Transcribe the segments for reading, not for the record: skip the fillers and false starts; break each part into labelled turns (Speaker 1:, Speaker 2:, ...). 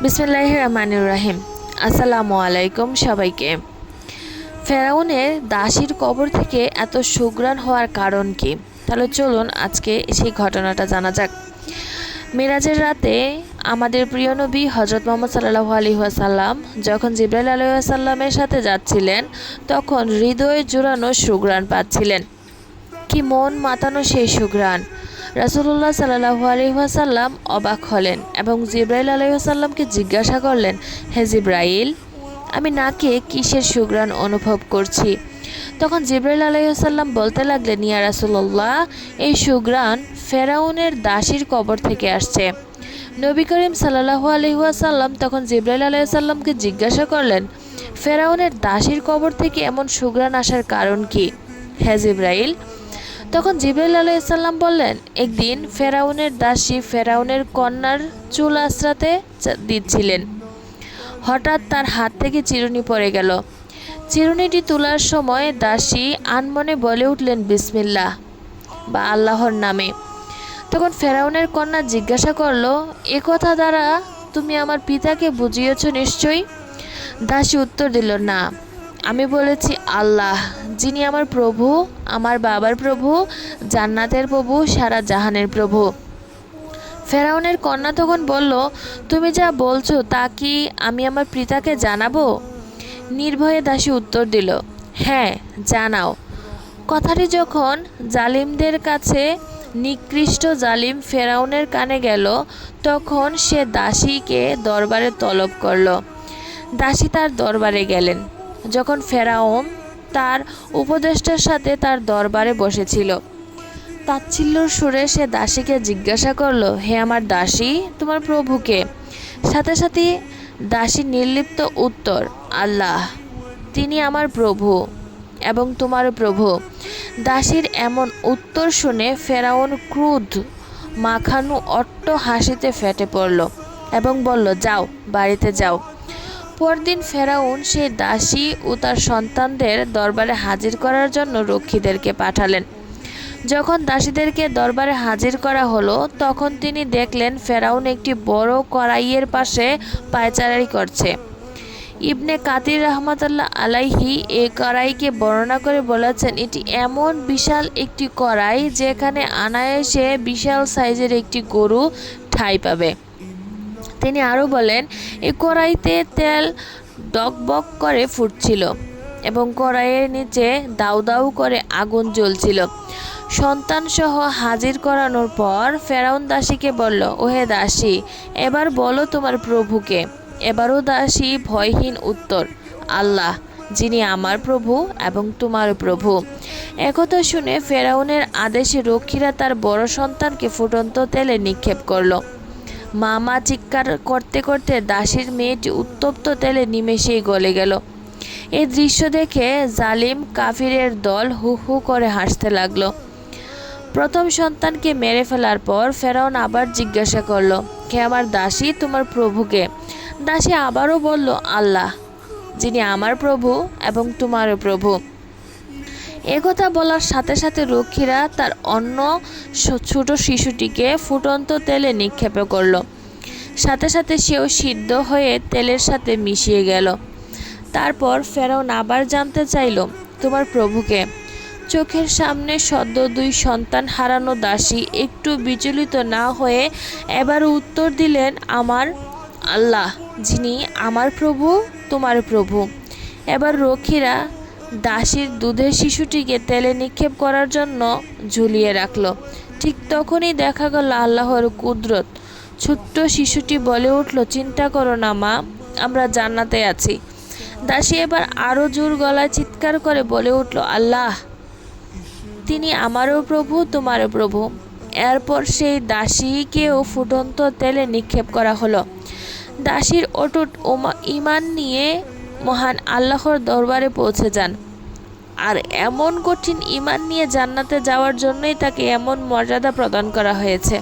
Speaker 1: বিসমিল্লাহির রহমানির রহিম। আসসালামু আলাইকুম সবাইকে। ফেরাউনের দাসীর কবর থেকে এত সুঘ্রাণ হওয়ার কারণ কি? তাহলে চলুন আজকে সেই ঘটনাটা জানা যাক। মিরাজের রাতে আমাদের প্রিয় নবী হজরত মুহাম্মদ সাল্লাল্লাহু আলাইহি ওয়াসাল্লাম যখন জিবরাইল আলাইহিস সালামের সাথে যাচ্ছিলেন, তখন হৃদয়ে জোড়ানো সুঘ্রাণ পাচ্ছিলেন। কি মন মাতানো সেই সুঘ্রাণ! রাসূলুল্লাহ সাল্লাল্লাহু আলাইহি ওয়াসাল্লাম অবাক হলেন এবং জিবরাইল আলাইহিস সালামকে জিজ্ঞাসা করলেন, হে জিবরাইল, আমি নাকে কিসের সুঘ্রাণ অনুভব করছি? তখন জিবরাইল আলাইহিস সালাম বলতে লাগলেন, ইয়া রাসূলুল্লাহ, এই সুঘ্রাণ ফেরাউনের দাসীর কবর থেকে আসছে। নবী করিম সাল্লাল্লাহু আলাইহি ওয়াসাল্লাম তখন জিবরাইল আলাইহিস সালামকে জিজ্ঞাসা করলেন, ফেরাউনের দাসীর কবর থেকে এমন সুঘ্রাণ আসার কারণ কি, হে জিবরাইল? তখন জিবরাইল আলাইহিস সালাম বললেন, একদিন ফেরাউনের দাসী ফেরাউনের কন্যার চুল আঁচড়াতে দিচ্ছিলেন। হঠাৎ তার হাত থেকে চিরুনি পড়ে গেল। চিরুনিটি তোলার সময় দাসী আনমনে বলে উঠলেন, বিসমিল্লাহ, বা আল্লাহর নামে। তখন ফেরাউনের কন্যা জিজ্ঞাসা করল, এ কথা দ্বারা তুমি আমার পিতাকে বুঝিয়েছ নিশ্চয়ই? দাসী উত্তর দিল, না, আমি বলেছি আল্লাহ, যিনি আমার প্রভু, আমার বাবার প্রভু, জান্নাতের প্রভু, সারা জাহানের প্রভু। ফেরাউনের কন্যা তখন বলল, তুমি যা বলছো তা কি আমি আমার পিতাকে জানাবো? নির্ভয়ে দাসী উত্তর দিল, হ্যাঁ, জানাও। কথাটি যখন জালিমদের কাছে নিকৃষ্ট জালিম ফেরাউনের কানে গেল, তখন সে দাসীকে দরবারে তলব করল। দাসী তার দরবারে গেলেন। যখন ফেরাউন তার উপদেষ্টার সাথে তার দরবারে বসেছিল, তাচ্ছিল্যর সুরে সে দাসীকে জিজ্ঞাসা করল, হে আমার দাসী, তোমার প্রভুকে? সাথে সাথে দাসীর নির্লিপ্ত উত্তর, আল্লাহ, তিনি আমার প্রভু এবং তোমার প্রভু। দাসীর এমন উত্তর শুনে ফেরাউন ক্রোধ মাখানো অট্ট হাসিতে ফেটে পড়ল এবং বলল, যাও, বাড়িতে যাও। পরদিন ফেরাউন সেই দাসী ও তার সন্তানদের দরবারে হাজির করার জন্য রক্ষীদেরকে পাঠালেন। যখন দাসীদেরকে দরবারে হাজির করা হলো, তখন তিনি দেখলেন ফেরাউন একটি বড় কড়াইয়ের পাশে পায়চারি করছে। ইবনে কাতির রহমাতুল্লাহ আলাইহি এই কড়াইকে বর্ণনা করে বলেছেন, এটি এমন বিশাল একটি কড়াই যেখানে অনায়াসে বিশাল সাইজের একটি গরু ঠাঁই পাবে। তিনি আরও বলেন, এই কড়াইতে তেল ডকবক করে ফুটছিল এবং কড়াইয়ের নিচে দাউ দাউ করে আগুন জ্বলছিল। সন্তানসহ হাজির করানোর পর ফেরাউন দাসীকে বলল, ওহে দাসী, এবার বলো তোমার প্রভুকে। এবারও দাসী ভয়হীন উত্তর, আল্লাহ, যিনি আমার প্রভু এবং তোমার প্রভু। একথা শুনে ফেরাউনের আদেশে রক্ষীরা তার বড় সন্তানকে ফুটন্ত তেলে নিক্ষেপ করল। মা চিৎকার করতে করতে দাসীর মেয়েটি উত্তপ্ত তেলে নিমেষেই গলে গেল। এই দৃশ্য দেখে জালিম কাফিরের দল হু হু করে হাসতে লাগলো। প্রথম সন্তানকে মেরে ফেলার পর ফেরাউন আবার জিজ্ঞাসা করল, কে আমার দাসী, তোমার প্রভুকে? দাসী আবারও বলল, আল্লাহ, যিনি আমার প্রভু এবং তোমার প্রভু। একথা বলার সাথে সাথে রক্ষীরা তার অন্য ছোট শিশুটিকে ফুটন্ত তেলে নিক্ষেপ করল। সাথে সাথে সেও সিদ্ধ হয়ে তেলের সাথে মিশিয়ে গেল। তারপর ফেরাউন আবার জানতে চাইল, তোমার প্রভুকে? চোখের সামনে সদ্য 2 সন্তান হারানো দাসী একটু বিচলিত না হয়ে এবার উত্তর দিলেন, আমার আল্লাহ, যিনি আমার প্রভু, তোমার প্রভু। এবার রক্ষীরা দাসীর দুধের শিশুটিকে তেলে নিক্ষেপ করার জন্য ঝুলিয়ে রাখল। ঠিক তখনই দেখা গেল আল্লাহর কুদরত। ছোট্ট শিশুটি বলে উঠল, চিন্তা করো না মা, আমরা জান্নাতে আছি। দাসী এবার আরও জোর গলায় চিৎকার করে বলে উঠল, আল্লাহ, তিনি আমারও প্রভু, তোমারও প্রভু। এরপর সেই দাসীকেও ফুটন্ত তেলে নিক্ষেপ করা হলো। দাসীর অটুট ঈমান নিয়ে মহান আল্লাহর দরবারে পৌঁছে যান, আর এমন কঠিন ঈমান নিয়ে জান্নাতে যাওয়ার জন্যই তাকে এমন মর্যাদা প্রদান করা হয়েছে,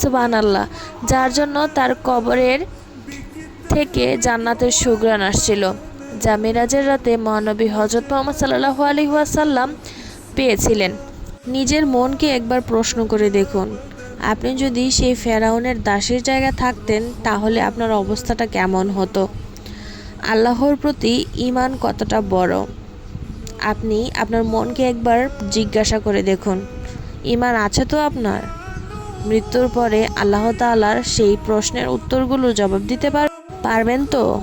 Speaker 1: সুবহানাল্লাহ, যার জন্য তার কবরের থেকে জান্নাতের সুঘ্রাণ আসছিল, যা মিরাজের রাতে মহানবী হযরত মুহাম্মদ সাল্লাল্লাহু আলাইহি ওয়াসাল্লাম পেয়েছিলেন। নিজের মনকে একবার প্রশ্ন করে দেখুন, আপনি যদি সেই ফেরাউনের দাসীর জায়গায় থাকতেন তাহলে আপনার অবস্থাটা কেমন হতো? আল্লাহর প্রতি ঈমান কতটা বড়, আপনি আপনার মনকে একবার জিজ্ঞাসা করে দেখুন। ঈমান আছে তো আপনার? মৃত্যুর পরে আল্লাহ তাআলার সেই প্রশ্নের উত্তরগুলোর জবাব দিতে পারবেন তো?